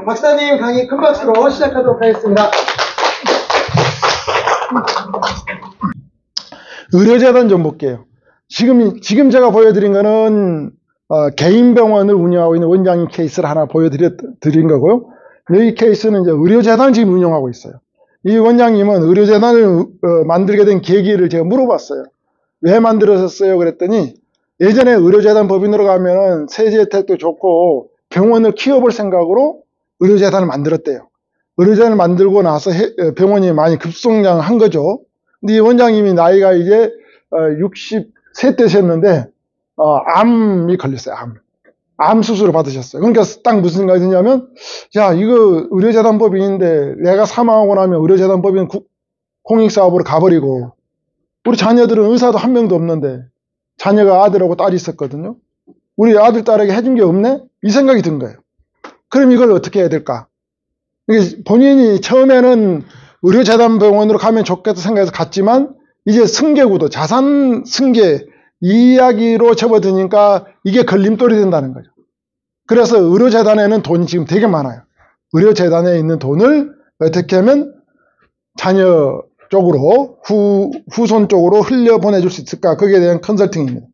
박사님 강의 큰 박수로 시작하도록 하겠습니다. 의료재단 좀 볼게요. 지금 제가 보여드린 거는 개인 병원을 운영하고 있는 원장님 케이스를 하나 보여드린 거고요. 이 케이스는 이제 의료재단을 지금 운영하고 있어요. 이 원장님은 의료재단을 만들게 된 계기를 제가 물어봤어요. 왜 만들었어요? 그랬더니 예전에 의료재단 법인으로 가면은 세제 혜택도 좋고 병원을 키워볼 생각으로 의료재단을 만들었대요. 의료재단을 만들고 나서 병원이 많이 급성장한 거죠. 근데 이 원장님이 나이가 이제 60세 되셨는데 암이 걸렸어요. 암 수술을 받으셨어요. 그러니까 딱 무슨 생각이 드냐면, 야, 이거 의료재단 법인인데 내가 사망하고 나면 의료재단 법인 공익사업으로 가버리고 우리 자녀들은 의사도 한 명도 없는데 자녀가 아들하고 딸이 있었거든요. 우리 아들, 딸에게 해준 게 없네? 이 생각이 든 거예요. 그럼 이걸 어떻게 해야 될까? 본인이 처음에는 의료재단 병원으로 가면 좋겠다 생각해서 갔지만 이제 승계구도, 자산 승계 이 이야기로 접어드니까 이게 걸림돌이 된다는 거죠. 그래서 의료재단에는 돈이 지금 되게 많아요. 의료재단에 있는 돈을 어떻게 하면 자녀 쪽으로, 후손 쪽으로 흘려보내줄 수 있을까? 거기에 대한 컨설팅입니다.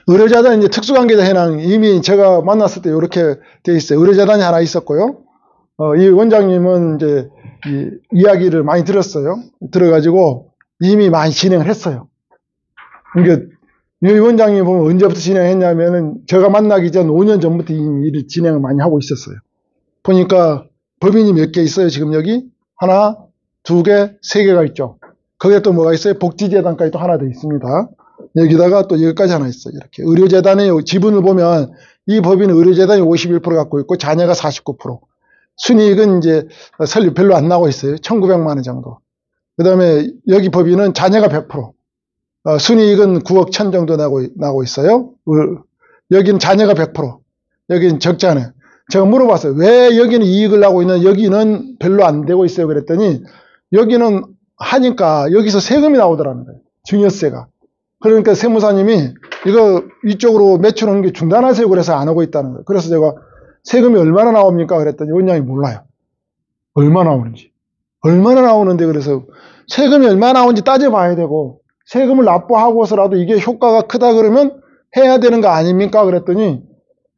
의료재단 이제 특수관계자 현황 이미 제가 만났을 때 이렇게 돼 있어요. 의료재단이 하나 있었고요. 이 원장님은 이제 이야기를 많이 들었어요. 들어가지고 이미 많이 진행을 했어요. 그러니까 이 원장님 보면 언제부터 진행했냐면은 제가 만나기 전 5년 전부터 이미 일을 진행을 많이 하고 있었어요. 보니까 법인이 몇 개 있어요. 지금 여기 하나, 두 개, 세 개가 있죠. 거기에 또 뭐가 있어요? 복지재단까지 또 하나 더 있습니다. 여기다가 또 여기까지 하나 있어요. 이렇게 의료재단의 지분을 보면 이 법인은 의료재단이 51% 갖고 있고 자녀가 49%. 순이익은 이제 설립 별로 안 나고 있어요. 1,900만 원 정도. 그 다음에 여기 법인은 자녀가 100%. 순이익은 9억 1천 정도 나고 있어요. 여기는 자녀가 100%. 여기는 적자네. 제가 물어봤어요. 왜 여기는 이익을 나고 있는 여기는 별로 안 되고 있어요. 그랬더니 여기는 하니까 여기서 세금이 나오더라는 거예요. 증여세가. 그러니까 세무사님이 이거 이쪽으로 매출하는 게 중단하세요. 그래서 안 하고 있다는 거예요. 그래서 제가 세금이 얼마나 나옵니까? 그랬더니 원장이 몰라요. 얼마 나오는지. 얼마나 나오는데 그래서 세금이 얼마나 나오는지 따져봐야 되고 세금을 납부하고서라도 이게 효과가 크다 그러면 해야 되는 거 아닙니까? 그랬더니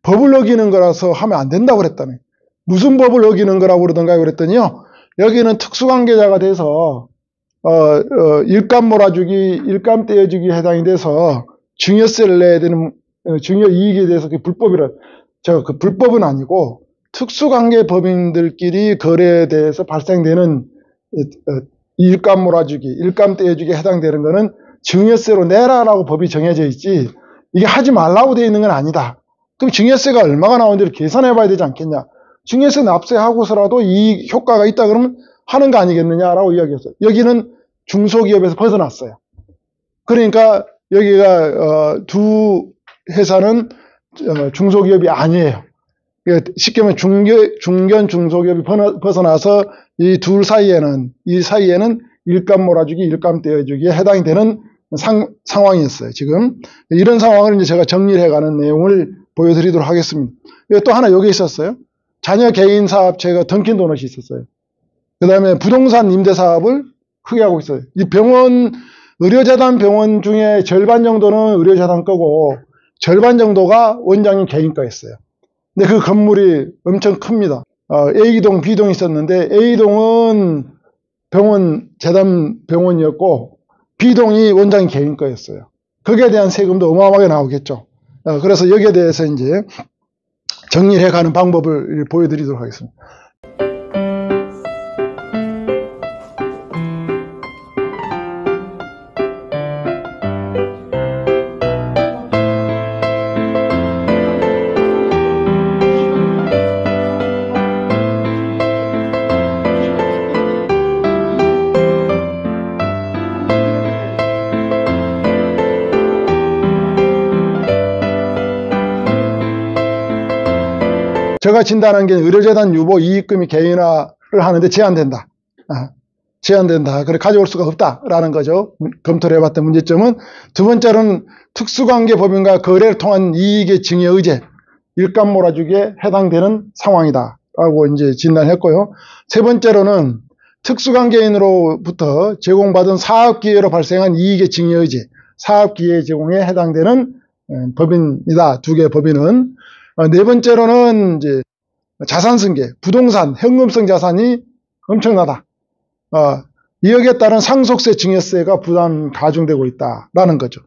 법을 어기는 거라서 하면 안 된다고 그랬다네. 무슨 법을 어기는 거라고 그러던가요? 그랬더니요. 여기는 특수관계자가 돼서 일감 몰아주기, 일감 떼어주기 해당이 돼서 증여세를 내야 되는 증여이익에 대해서 그 불법이라. 제가 그 불법은 아니고 특수관계 법인들끼리 거래에 대해서 발생되는 일감 몰아주기, 일감 떼어주기에 해당되는 거는 증여세로 내라라고 법이 정해져 있지 이게 하지 말라고 되어 있는 건 아니다. 그럼 증여세가 얼마가 나오는지를 계산해 봐야 되지 않겠냐. 증여세 납세하고서라도 이 효과가 있다 그러면 하는 거 아니겠느냐라고 이야기했어요. 여기는 중소기업에서 벗어났어요. 그러니까 여기가 두 회사는 중소기업이 아니에요. 그러니까 쉽게 말하면 중견 중소기업이 벗어나서 이 사이에는 일감 몰아주기, 일감 떼어주기에 해당이 되는 상황이었어요. 지금 이런 상황을 이제 제가 정리를 해가는 내용을 보여드리도록 하겠습니다. 또 하나 여기 있었어요. 자녀 개인 사업체가 던킨 도넛이 있었어요. 그 다음에 부동산 임대 사업을 크게 하고 있어요. 이 의료재단 병원 중에 절반 정도는 의료재단 거고 절반 정도가 원장님 개인 거였어요. 근데 그 건물이 엄청 큽니다. A동, B동이 있었는데 A동은 재단 병원이었고 B동이 원장님 개인 거였어요. 거기에 대한 세금도 어마어마하게 나오겠죠. 그래서 여기에 대해서 이제 정리를 해가는 방법을 보여드리도록 하겠습니다. 제가 진단한 게 의료재단 유보 이익금이 개인화를 하는데 제한된다. 제한된다. 그래 가져올 수가 없다라는 거죠. 검토를 해봤던 문제점은. 두 번째로는 특수관계법인과 거래를 통한 이익의 증여 의제, 일감 몰아주기에 해당되는 상황이다라고 이제 진단했고요. 세 번째로는 특수관계인으로부터 제공받은 사업기회로 발생한 이익의 증여 의제, 사업기회 제공에 해당되는 법인이다. 두 개의 법인은. 네 번째로는 이제 자산승계, 부동산, 현금성 자산이 엄청나다. 여기에 따른 상속세, 증여세가 부담 가중되고 있다라는 거죠.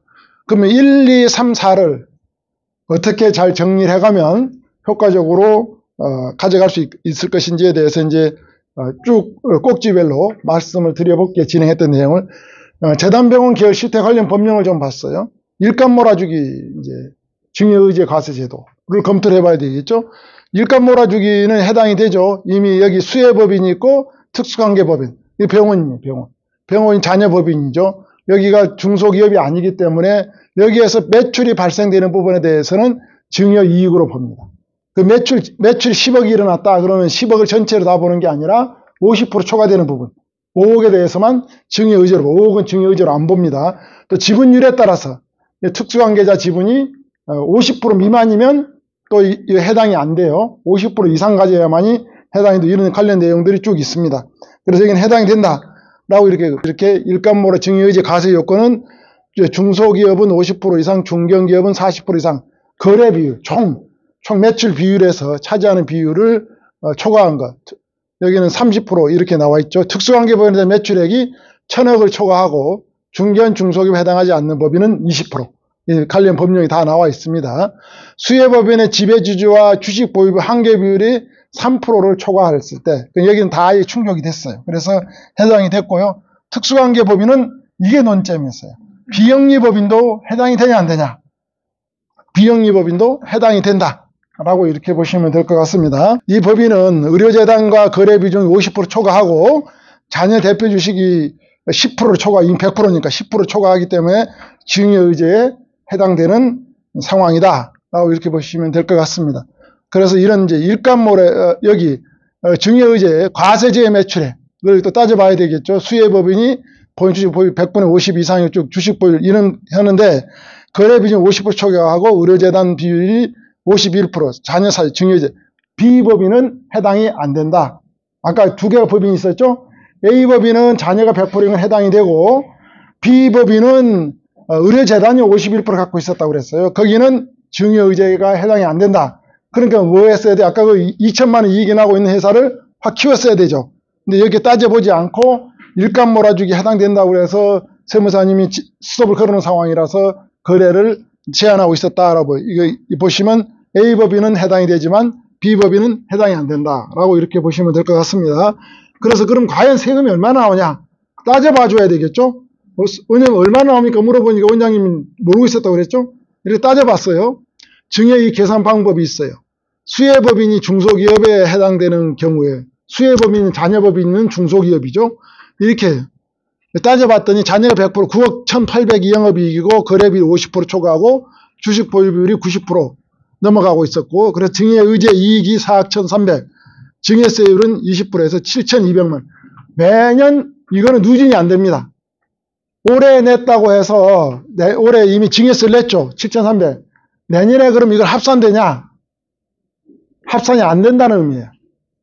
그러면 1, 2, 3, 4를 어떻게 잘 정리를 해가면 효과적으로 가져갈 수 있을 것인지에 대해서 이제 쭉 꼭지별로 말씀을 드려볼게 진행했던 내용을 재단병원 계열 실태 관련 법령을 좀 봤어요. 일감 몰아주기 이제 증여의제 과세제도를 검토를 해봐야 되겠죠. 일감 몰아주기는 해당이 되죠. 이미 여기 수혜법인이 있고 특수관계법인, 이 병원이에요. 병원이 자녀법인이죠. 여기가 중소기업이 아니기 때문에 여기에서 매출이 발생되는 부분에 대해서는 증여이익으로 봅니다. 그 매출 10억이 일어났다 그러면 10억을 전체로 다 보는 게 아니라 50% 초과되는 부분 5억에 대해서만 증여의제로 보고 5억은 증여의제로 안 봅니다. 또 지분율에 따라서 특수관계자 지분이 50% 미만이면 또 해당이 안 돼요. 50% 이상 가져야만이 해당이 돼. 이런 관련 내용들이 쭉 있습니다. 그래서 여기는 해당이 된다라고 이렇게 일감몰아 증여의제 과세 요건은 중소기업은 50% 이상, 중견기업은 40% 이상 거래 비율, 총 매출 비율에서 차지하는 비율을 초과한 것. 여기는 30% 이렇게 나와 있죠. 특수관계법인의 매출액이 1000억을 초과하고 중견, 중소기업에 해당하지 않는 법인은 20%. 관련 법령이 다 나와 있습니다. 수혜법인의 지배주주와 주식 보유 한계 비율이 3%를 초과했을 때 여기는 다 충족이 됐어요. 그래서 해당이 됐고요. 특수관계법인은 이게 논점이었어요. 비영리법인도 해당이 되냐 안 되냐. 비영리법인도 해당이 된다. 라고 이렇게 보시면 될 것 같습니다. 이 법인은 의료재단과 거래비중 50% 초과하고 자녀 대표 주식이 10%를 초과, 이미 100%니까 10% 초과하기 때문에 증여의제에 해당되는 상황이다. 라고 이렇게 보시면 될 것 같습니다. 그래서 이런 이제 일감몰에, 여기, 증여의제, 과세제의 매출액을 또 따져봐야 되겠죠. 수혜법인이 본인주식 보유 100분의 50 이상의 쭉 주식 보유 이런 하는데, 거래비중 50% 초과하고 의료재단 비율이 51%, 자녀사유, 증여의제. B법인은 해당이 안 된다. 아까 두 개의 법인이 있었죠? A법인은 자녀가 100%면 해당이 되고, B법인은 의료재단이 51% 갖고 있었다고 그랬어요. 거기는 증여의제가 해당이 안 된다. 그러니까 뭐 했어야 돼? 아까 그 2천만 원 이익이 나고 있는 회사를 확 키웠어야 되죠. 근데 여기 따져보지 않고 일감 몰아주기 해당된다고 해서 세무사님이 스톱을 걸어놓은 상황이라서 거래를 제한하고 있었다라고 이거 보시면 A법인은 해당이 되지만 B법인은 해당이 안 된다라고 이렇게 보시면 될 것 같습니다. 그래서 그럼 과연 세금이 얼마나 나오냐 따져봐 줘야 되겠죠. 왜냐면 얼마나 나옵니까 물어보니까 원장님이 모르고 있었다고 그랬죠. 이렇게 따져봤어요. 증여이익 계산 방법이 있어요. 수혜법인이 중소기업에 해당되는 경우에 수혜법인 자녀법인은 중소기업이죠. 이렇게 따져봤더니 자녀가 100% 9억 1800이 영업이익이고 거래비율 50% 초과하고 주식 보유비율이 90% 넘어가고 있었고 그래서 증여의제 이익이 4억 1300 증여세율은 20%에서 7200만 매년 이거는 누진이 안 됩니다. 올해 냈다고 해서 올해 이미 증여세를 냈죠. 7300 내년에 그럼 이걸 합산되냐? 합산이 안 된다는 의미예요.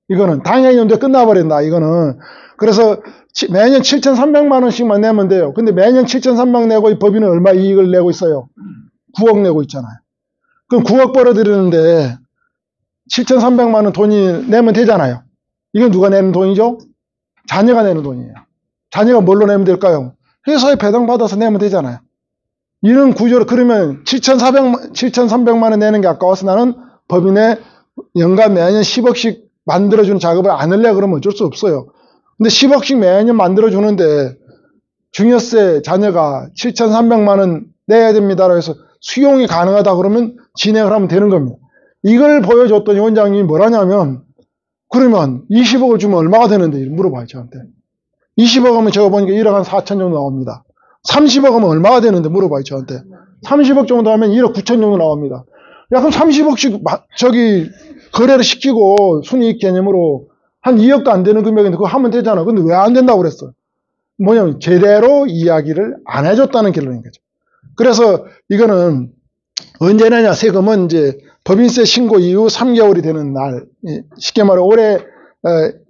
이거는 당연히 언제 끝나버린다. 이거는 그래서 매년 7,300만 원씩만 내면 돼요. 근데 매년 7,300 내고 이 법인은 얼마 이익을 내고 있어요? 9억 내고 있잖아요. 그럼 9억 벌어들이는데 7,300만 원 돈이 내면 되잖아요. 이건 누가 내는 돈이죠? 자녀가 내는 돈이에요. 자녀가 뭘로 내면 될까요? 회사에 배당받아서 내면 되잖아요. 이런 구조로 그러면 7,300만 원 내는 게 아까워서 나는 법인에 연간 매년 10억씩 만들어주는 작업을 안 하려고 그러면 어쩔 수 없어요. 근데 10억씩 매년 만들어주는데 증여세 자녀가 7,300만 원 내야 됩니다라고 해서 수용이 가능하다 그러면 진행을 하면 되는 겁니다. 이걸 보여줬더니 원장님이 뭐라냐면 그러면 20억을 주면 얼마가 되는데 물어봐요 저한테. 20억 하면 제가 보니까 1억 한 4천 정도 나옵니다. 30억 하면 얼마가 되는데 물어봐요 저한테. 30억 정도 하면 1억 9천 정도 나옵니다. 야 그럼 30억씩 저기 거래를 시키고 순이익 개념으로 한 2억도 안 되는 금액인데 그거 하면 되잖아. 근데 왜 안 된다고 그랬어? 뭐냐면 제대로 이야기를 안 해줬다는 결론인 거죠. 그래서 이거는 언제 내냐, 세금은 이제 법인세 신고 이후 3개월이 되는 날, 쉽게 말해 올해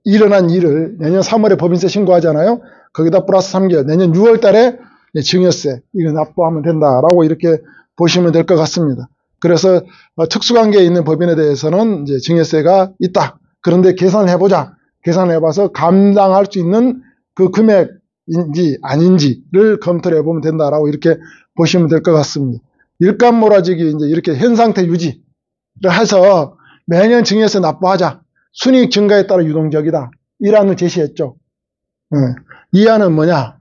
일어난 일을 내년 3월에 법인세 신고하잖아요. 거기다 플러스 3개월, 내년 6월 달에 증여세 이거 납부하면 된다라고 이렇게 보시면 될 것 같습니다. 그래서 특수관계에 있는 법인에 대해서는 이제 증여세가 있다. 그런데 계산을 해보자. 계산을 해봐서 감당할 수 있는 그 금액인지 아닌지를 검토를 해보면 된다라고 이렇게 보시면 될 것 같습니다. 일감 몰아주기 이제 이렇게 현 상태 유지를 해서 매년 증여세 납부하자. 순이익 증가에 따라 유동적이다. 이 안을 제시했죠. 이 안은 뭐냐?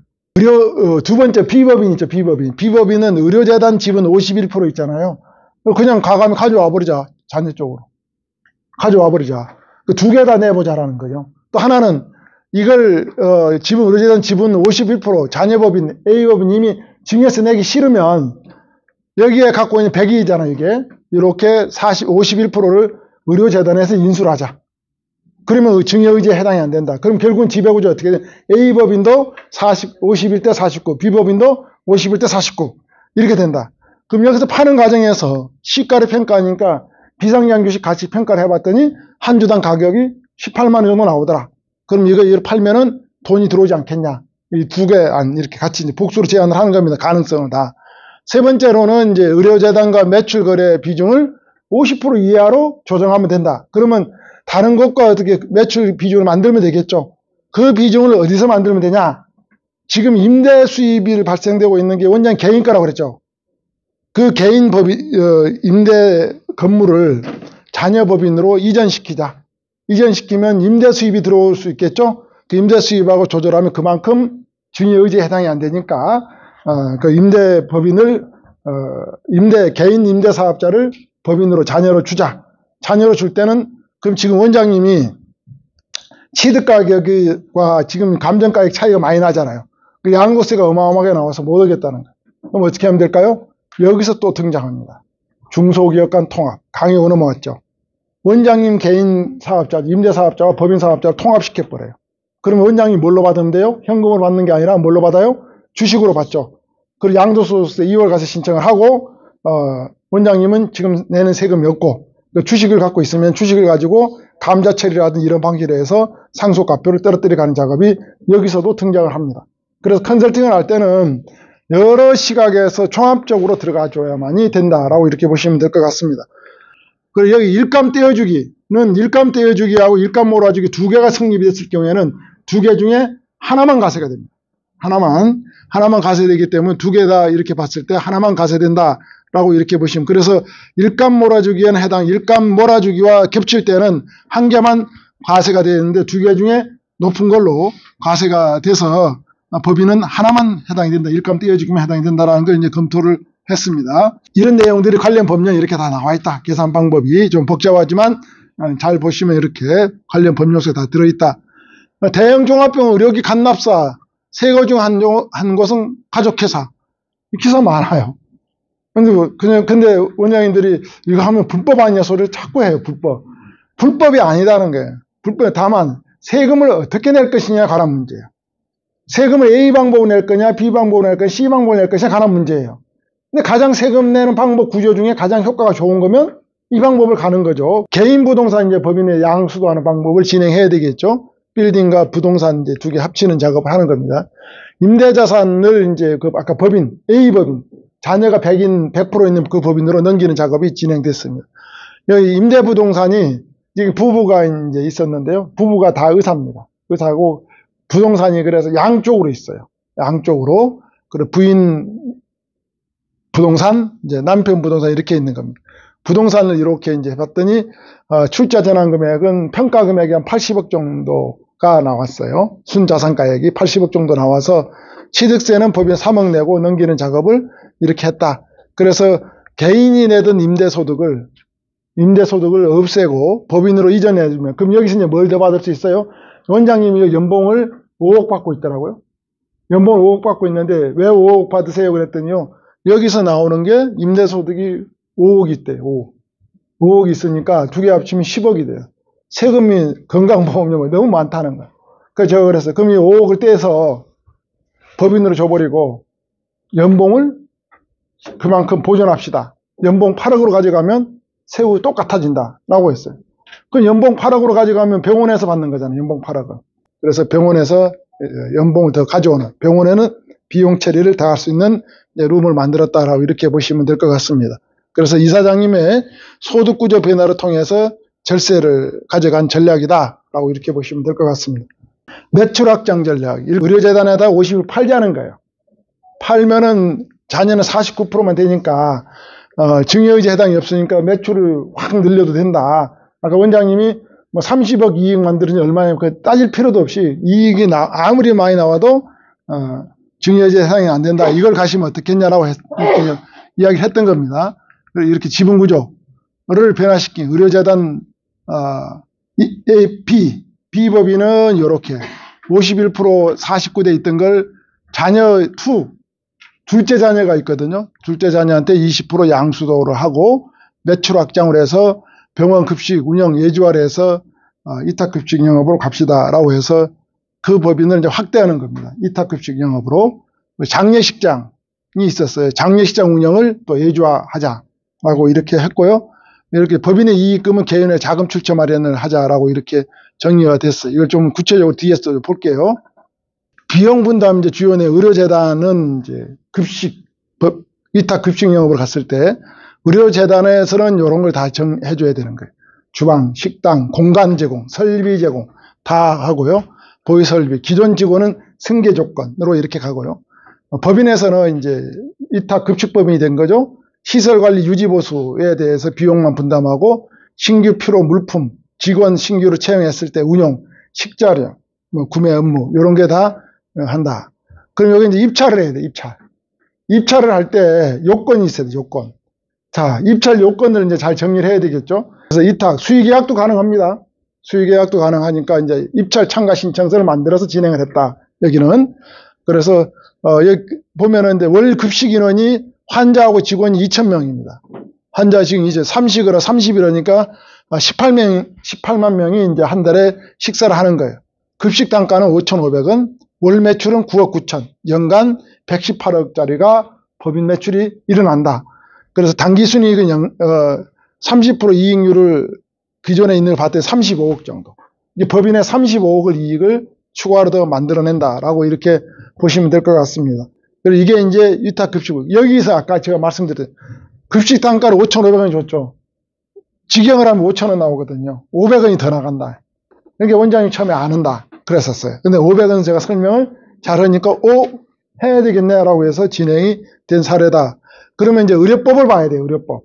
두 번째 비법인 있죠. 비법인은 의료재단 지분 51% 있잖아요. 그냥 과감히 가져와 버리자. 자녀 쪽으로. 가져와 버리자. 그 두 개 다 내보자라는 거죠. 또 하나는 이걸 의료재단 지분 51% 자녀법인 A법인 이미 증여세 내기 싫으면 여기에 갖고 있는 100이잖아요. 이게 이렇게 51%를 의료재단에서 인수를 하자. 그러면 증여의지에 해당이 안 된다. 그럼 결국은 지배구조 어떻게 돼? A법인도 51대 49, B법인도 51대 49 이렇게 된다. 그럼 여기서 파는 과정에서 시가를 평가하니까 비상장주식 가치 평가를 해봤더니 한 주당 가격이 18만 원 정도 나오더라. 그럼 이걸 팔면은 돈이 들어오지 않겠냐? 이 두 개 안 이렇게 같이 이제 복수로 제한을 하는 겁니다. 가능성은 다. 세 번째로는 이제 의료재단과 매출 거래 비중을 50% 이하로 조정하면 된다. 그러면 다른 것과 어떻게 매출 비중을 만들면 되겠죠. 그 비중을 어디서 만들면 되냐? 지금 임대 수입이 발생되고 있는 게 원장 개인가라고 그랬죠. 그 개인 임대 건물을 자녀법인으로 이전시키자. 이전시키면 임대 수입이 들어올 수 있겠죠. 그 임대 수입하고 조절하면 그만큼 증여의지에 해당이 안 되니까 그 임대 법인을 개인 임대 사업자를 법인으로 자녀로 주자. 자녀로 줄 때는 그럼 지금 원장님이 취득가격과 지금 감정가격 차이가 많이 나잖아요. 그 양도세가 어마어마하게 나와서 못 오겠다는 거예요. 그럼 어떻게 하면 될까요? 여기서 또 등장합니다. 중소기업 간 통합. 강의로 넘어갔죠. 원장님 개인 사업자, 임대 사업자와 법인 사업자를 통합시켜버려요. 그러면 원장님이 뭘로 받으면 돼요? 현금으로 받는 게 아니라 뭘로 받아요? 주식으로 받죠. 그리고 양도소득세 2월 가서 신청을 하고 원장님은 지금 내는 세금이 없고 주식을 갖고 있으면 주식을 가지고 감자 처리라든지 이런 방식으로 해서 상속가표를 떨어뜨려 가는 작업이 여기서도 등장을 합니다. 그래서 컨설팅을 할 때는 여러 시각에서 종합적으로 들어가 줘야만이 된다라고 이렇게 보시면 될 것 같습니다. 그리고 여기 일감 떼어주기는 일감 떼어주기하고 일감 몰아주기 두 개가 성립이 됐을 경우에는 두 개 중에 하나만 가세가 됩니다. 하나만 가세되기 때문에 두 개 다 이렇게 봤을 때 하나만 가세된다라고 이렇게 보시면, 그래서 일감 몰아주기에는 해당 일감 몰아주기와 겹칠 때는 한 개만 과세가 되는데 두 개 중에 높은 걸로 과세가 돼서 법인은 하나만 해당이 된다. 일감 떼어주기만 해당이 된다라는 걸 이제 검토를 했습니다. 이런 내용들이 관련 법령에 이렇게 다 나와 있다. 계산 방법이 좀 복잡하지만 잘 보시면 이렇게 관련 법령 속에 다 들어있다. 대형 종합병원 의료기 간납사 세 거 중 한 곳은 가족회사. 기사 많아요. 근데 원장님들이 이거 하면 불법 아니냐 소리를 자꾸 해요. 불법이 아니다는 거예요. 다만 세금을 어떻게 낼 것이냐에 관한 문제예요. 세금을 A 방법으로 낼 거냐, B 방법으로 낼 거냐, C 방법으로 낼 것이냐에 관한 문제예요. 근데 가장 세금 내는 방법 구조 중에 가장 효과가 좋은 거면 이 방법을 가는 거죠. 개인 부동산 이제 법인의 양수도하는 방법을 진행해야 되겠죠. 빌딩과 부동산 이제 두 개 합치는 작업을 하는 겁니다. 임대자산을 이제 아까 법인, A법인, 자녀가 100% 있는 그 법인으로 넘기는 작업이 진행됐습니다. 여기 임대부동산이 지금 부부가 이제 있었는데요. 부부가 다 의사입니다. 의사고 부동산이 그래서 양쪽으로 있어요. 양쪽으로. 그리고 부인 부동산, 이제 남편 부동산 이렇게 있는 겁니다. 부동산을 이렇게 이제 해봤더니 출자 전환 금액은 평가 금액이 한 80억 정도가 나왔어요. 순자산가액이 80억 정도 나와서 취득세는 법인 3억 내고 넘기는 작업을 이렇게 했다. 그래서 개인이 내던 임대소득을 없애고 법인으로 이전해주면, 그럼 여기서 이제 뭘 더 받을 수 있어요? 원장님이 연봉을 5억 받고 있더라고요. 연봉을 5억 받고 있는데 왜 5억 받으세요? 그랬더니요. 여기서 나오는 게 임대소득이 5억이 있대요. 5억. 5억이 있으니까 두 개 합치면 10억이 돼요. 세금이 건강보험료가 너무 많다는 거예요. 그래서 제가 그랬어요. 그럼 이 5억을 떼서 법인으로 줘버리고 연봉을 그만큼 보존합시다. 연봉 8억으로 가져가면 세후 똑같아진다 라고 했어요. 그럼 연봉 8억으로 가져가면 병원에서 받는 거잖아요. 연봉 8억은. 그래서 병원에서 연봉을 더 가져오는, 병원에는 비용 처리를 다 할 수 있는 룸을 만들었다라고 이렇게 보시면 될 것 같습니다. 그래서 이사장님의 소득구조 변화를 통해서 절세를 가져간 전략이다라고 이렇게 보시면 될 것 같습니다. 매출 확장 전략. 의료재단에다 50을 팔자는 거예요. 팔면은 자녀는 49%만 되니까 증여의제 해당이 없으니까 매출을 확 늘려도 된다. 아까 원장님이 뭐 30억 이익 만들으니 얼마냐 따질 필요도 없이 이익이 아무리 많이 나와도 증여의제 해당이 안 된다. 이걸 가시면 어떻겠냐라고 이야기를 했던 겁니다. 이렇게 지분구조를 변화시킨 의료재단 B법인은 이렇게 51% 49대 있던 걸 자녀 2 둘째 자녀가 있거든요. 둘째 자녀한테 20% 양수도를 하고 매출 확장을 해서 병원 급식 운영 예주화를 해서 이탁급식 영업으로 갑시다라고 해서 그 법인을 이제 확대하는 겁니다. 이탁급식 영업으로. 장례식장이 있었어요. 장례식장 운영을 또 예주화하자라고 이렇게 했고요. 이렇게 법인의 이익금은 개인의 자금 출처 마련을 하자라고 이렇게 정리가 됐어요. 이걸 좀 구체적으로 뒤에서 볼게요. 비용 분담 이제 주요의 의료재단은 이제 위탁 급식 영업을 갔을 때 의료재단에서는 이런 걸 다 해줘야 되는 거예요. 주방, 식당, 공간 제공, 설비 제공 다 하고요. 보유 설비, 기존 직원은 승계 조건으로 이렇게 가고요. 법인에서는 이제 위탁 급식법인이 된 거죠. 시설 관리 유지 보수에 대해서 비용만 분담하고 신규 필요 물품, 직원 신규로 채용했을 때 운용, 식자료, 구매 업무 이런 게 다 한다. 그럼 여기 이제 입찰을 해야 돼. 입찰을 할 때 요건이 있어야 돼. 요건. 자, 입찰 요건을 이제 잘 정리를 해야 되겠죠. 그래서 이탁 수의계약도 가능합니다. 수의계약도 가능하니까 이제 입찰 참가 신청서를 만들어서 진행을 했다. 여기는. 그래서 여기 보면은 이제 월 급식 인원이 환자하고 직원이 2,000명입니다. 환자 지금 이제 30이라 30이라니까 18만 명이 이제 한 달에 식사를 하는 거예요. 급식 단가는 5,500원, 월 매출은 9억 9천, 연간 118억짜리가 법인 매출이 일어난다. 그래서 당기순이익은 30% 이익률을 기존에 있는 걸 봤을 때 35억 정도. 이 법인의 35억을 이익을 추가로 더 만들어낸다라고 이렇게 보시면 될 것 같습니다. 그리고 이게 이제 위탁급식. 여기서 아까 제가 말씀드린 급식 단가를 5,500원 줬죠. 직영을 하면 5,000원 나오거든요. 500원이 더 나간다. 그러니까 원장님 처음에 안 한다. 그랬었어요. 근데 500원 제가 설명을 잘하니까 해야 되겠네라고 해서 진행이 된 사례다. 그러면 이제 의료법을 봐야 돼요. 의료법.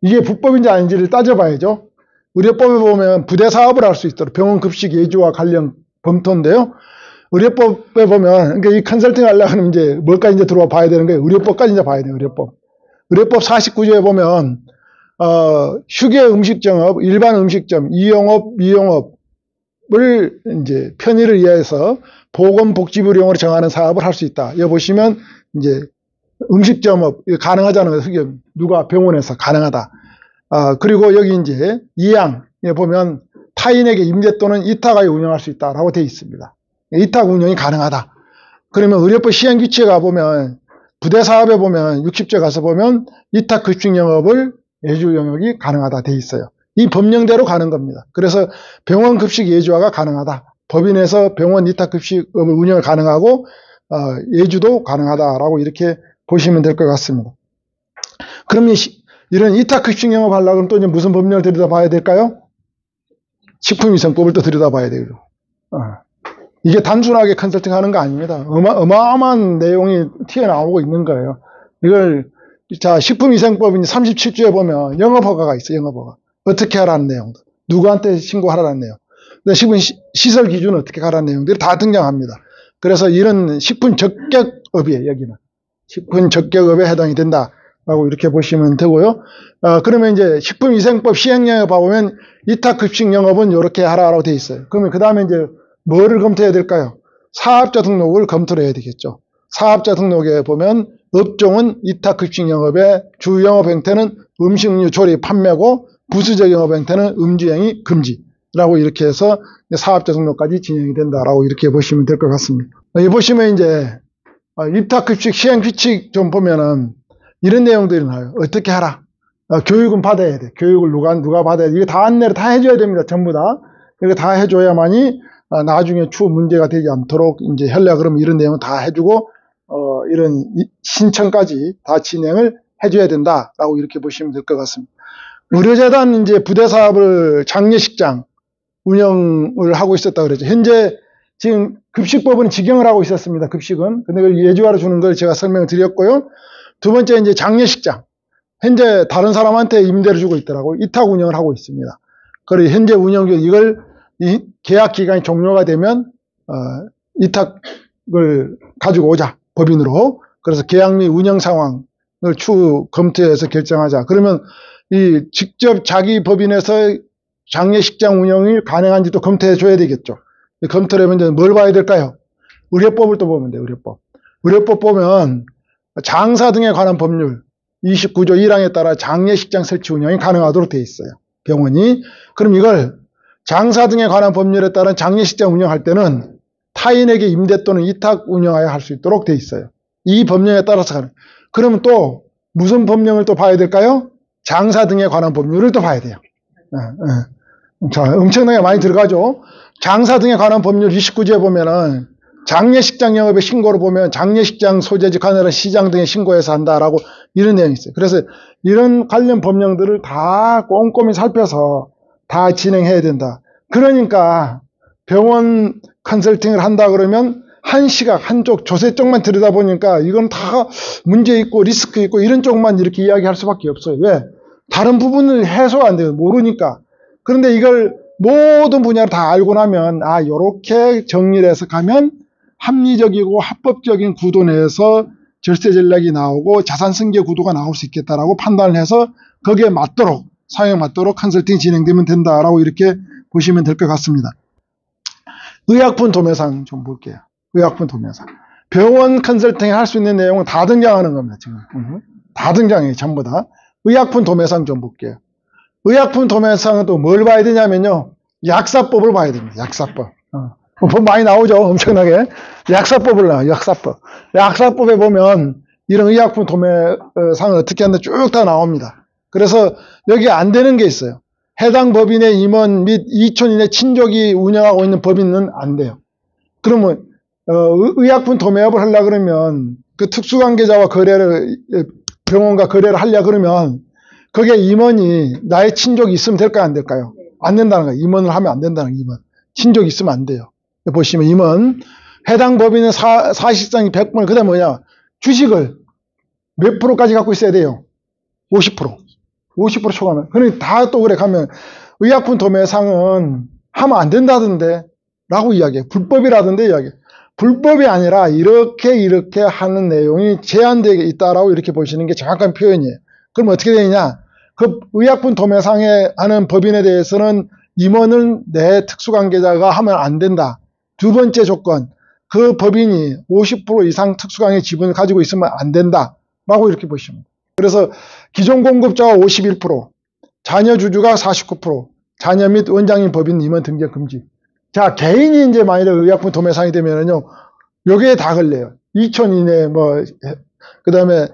이게 불법인지 아닌지를 따져봐야죠. 의료법에 보면 부대 사업을 할 수 있도록 병원 급식 예주와 관련 검토인데요. 의료법에 보면 그러니까 이 컨설팅 하려고 하면 이제 뭘까지 이제 들어와 봐야 되는 거예요. 의료법까지 이제 봐야 돼요. 의료법 49조에 보면 휴게 음식점업, 일반 음식점, 이용업, 미용업을 이제 편의를 위해서 보건복지부령으로 정하는 사업을 할 수 있다. 여기 보시면 이제 음식점업 가능하잖아요. 누가 병원에서 가능하다. 그리고 여기 이제 2항에 보면 타인에게 임대 또는 이탁하여 운영할 수 있다라고 되어 있습니다. 이탁 운영이 가능하다. 그러면 의료법 시행규칙에 가보면 부대 사업에 보면 60조 가서 보면 이탁 급식 영업을 예주 영역이 가능하다 되어 있어요. 이 법령대로 가는 겁니다. 그래서 병원 급식 예주화가 가능하다. 법인에서 병원 이탁 급식업을 운영을 가능하고 예주도 가능하다라고 이렇게 보시면 될 것 같습니다. 그러면 이런 이탁 급식 영업 하려고 하면 또 이제 무슨 법령을 들여다봐야 될까요? 식품위생법을 또 들여다봐야 되죠. 이게 단순하게 컨설팅 하는 거 아닙니다. 어마어마한 내용이 튀어나오고 있는 거예요. 이걸, 자, 식품위생법 37조에 보면 영업허가가 있어요, 영업허가. 어떻게 하라는 내용도. 누구한테 신고하라는 내용. 식품 시설 기준은 어떻게 하라는 내용들이 다 등장합니다. 그래서 이런 식품 적격업이에요, 여기는. 식품 적격업에 해당이 된다라고 이렇게 보시면 되고요. 그러면 이제 식품위생법 시행령에 봐보면 이탁급식 영업은 이렇게 하라고 되어 있어요. 그러면 그 다음에 이제 뭐를 검토해야 될까요? 사업자 등록을 검토를 해야 되겠죠. 사업자 등록에 보면 업종은 이탁급식 영업의 주 영업 형태는 음식류 조리 판매고 부수적 영업 행태는 음주행위 금지라고 이렇게 해서 사업자 등록까지 진행이 된다라고 이렇게 보시면 될 것 같습니다. 여기 보시면 이제 입탁규칙, 시행규칙 좀 보면은 이런 내용들이 나와요. 어떻게 하라. 교육은 받아야 돼. 교육을 누가 받아야 돼. 이거 다 안내를 다 해줘야 됩니다. 전부 다. 이거 다 해줘야만이 나중에 추후 문제가 되지 않도록 이제 하려 그러면 이런 내용 다 해주고 이런 신청까지 다 진행을 해줘야 된다라고 이렇게 보시면 될 것 같습니다. 의료재단 이제 부대 사업을 장례식장 운영을 하고 있었다 그랬죠. 현재 지금 급식법은 직영을 하고 있었습니다. 급식은. 근데 그걸 예주화로 주는 걸 제가 설명을 드렸고요. 두 번째 이제 장례식장. 현재 다른 사람한테 임대를 주고 있더라고요. 이탁 운영을 하고 있습니다. 그리고 현재 운영 중 이걸 계약 기간이 종료가 되면 이탁을 가지고 오자. 법인으로. 그래서 계약 및 운영 상황을 추후 검토해서 결정하자. 그러면 이 직접 자기 법인에서 장례식장 운영이 가능한지도 검토해 줘야 되겠죠. 검토를 하면 이제 뭘 봐야 될까요? 의료법을 또 보면 돼요. 의료법. 의료법 보면 장사 등에 관한 법률 29조 1항에 따라 장례식장 설치 운영이 가능하도록 되어 있어요. 병원이. 그럼 이걸 장사 등에 관한 법률에 따른 장례식장 운영할 때는 타인에게 임대 또는 이탁 운영하여 할 수 있도록 되어 있어요. 이 법령에 따라서 가능. 그러면 또 무슨 법령을 또 봐야 될까요? 장사 등에 관한 법률을 또 봐야 돼요. 자, 엄청나게 많이 들어가죠. 장사 등에 관한 법률 29조에 보면은 장례식장 영업의 신고를 보면 장례식장 소재지 관할한 시장 등에 신고해서 한다라고 이런 내용이 있어요. 그래서 이런 관련 법령들을 다 꼼꼼히 살펴서 다 진행해야 된다. 그러니까 병원 컨설팅을 한다 그러면 한 시각, 한쪽, 조세 쪽만 들여다보니까 이건 다 문제 있고 리스크 있고 이런 쪽만 이렇게 이야기할 수밖에 없어요. 왜? 다른 부분을 해소가 안 돼요. 모르니까. 그런데 이걸 모든 분야를 다 알고 나면 요렇게 정리를 해서 가면 합리적이고 합법적인 구도 내에서 절세 전략이 나오고 자산 승계 구도가 나올 수 있겠다라고 판단을 해서 거기에 맞도록 사용에 맞도록 컨설팅이 진행되면 된다라고 이렇게 보시면 될 것 같습니다. 의약품 도매상 좀 볼게요. 의약품 도매상. 병원 컨설팅에 할 수 있는 내용은 다 등장하는 겁니다. 지금. 다 등장해요. 전부 다. 의약품 도매상 좀 볼게요. 의약품 도매상은 또 뭘 봐야 되냐면요. 약사법을 봐야 됩니다. 약사법. 법 많이 나오죠. 엄청나게. 약사법을 나와요. 약사법. 약사법에 보면 이런 의약품 도매상을 어떻게 하는지 쭉 다 나옵니다. 그래서 여기 안 되는 게 있어요. 해당 법인의 임원 및 2촌 이내 친족이 운영하고 있는 법인은 안 돼요. 그러면 의약품 도매업을 하려고 그러면 그 특수관계자와 거래를 병원과 거래를 하려고 그러면 거기에 임원이 나의 친족이 있으면 될까요? 안 될까요? 안 된다는 거예요. 임원을 하면 안 된다는 거예요. 임원. 친족이 있으면 안 돼요. 보시면 임원. 해당 법인은 사실상이 100%. 그 다음에 뭐냐? 주식을 몇 프로까지 갖고 있어야 돼요? 50%. 50% 초과하면. 그러니 다 또 그래 가면 의약품 도매상은 하면 안 된다던데 라고 이야기해요. 불법이라던데 이야기해요. 불법이 아니라 이렇게 하는 내용이 제한되어 있다라고 이렇게 보시는 게 정확한 표현이에요. 그럼 어떻게 되느냐? 그 의약품 도매상에 하는 법인에 대해서는 임원을 내 특수관계자가 하면 안 된다. 두 번째 조건, 그 법인이 50% 이상 특수관계 지분을 가지고 있으면 안 된다. 라고 이렇게 보시면 돼요. 그래서 기존 공급자가 51%, 자녀 주주가 49%, 자녀 및 원장님 법인 임원 등재 금지. 자, 개인이 이제 만일에 의약품 도매상이 되면은요, 요게 다 걸려요. 2촌 이내 그 다음에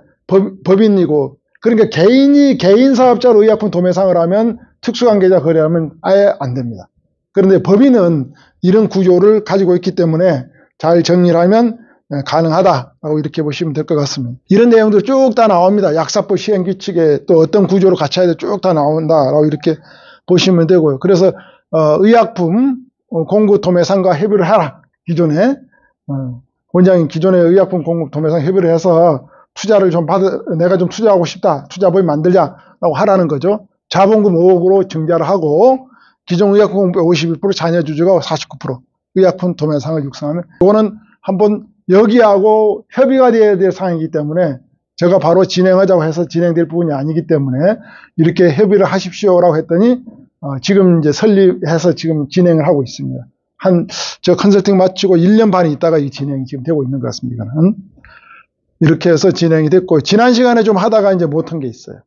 법인이고, 그러니까 개인 사업자로 의약품 도매상을 하면 특수관계자 거래하면 아예 안 됩니다. 그런데 법인은 이런 구조를 가지고 있기 때문에 잘 정리를 하면 가능하다라고 이렇게 보시면 될 것 같습니다. 이런 내용들 쭉 다 나옵니다. 약사법 시행규칙에 또 어떤 구조로 갖춰야 돼 쭉 다 나온다라고 이렇게 보시면 되고요. 그래서 의약품 공급 도매상과 협의를 하라. 기존에 원장님 기존에 의약품 공급 도매상 협의를 해서 투자를 좀 내가 좀 투자하고 싶다. 투자법인 만들자라고 하라는 거죠. 자본금 5억으로 증자를 하고 기존 의약품 공급 51%, 자녀 주주가 49% 의약품 도매상을 육성하면 이거는 한번 여기하고 협의가 되어야 될 사항이기 때문에 제가 바로 진행하자고 해서 진행될 부분이 아니기 때문에 이렇게 협의를 하십시오라고 했더니 지금 이제 설립해서 지금 진행을 하고 있습니다. 저 컨설팅 마치고 1년 반이 있다가 이 진행이 지금 되고 있는 것 같습니다. 이거는. 이렇게 해서 진행이 됐고, 지난 시간에 좀 하다가 이제 못한 게 있어요.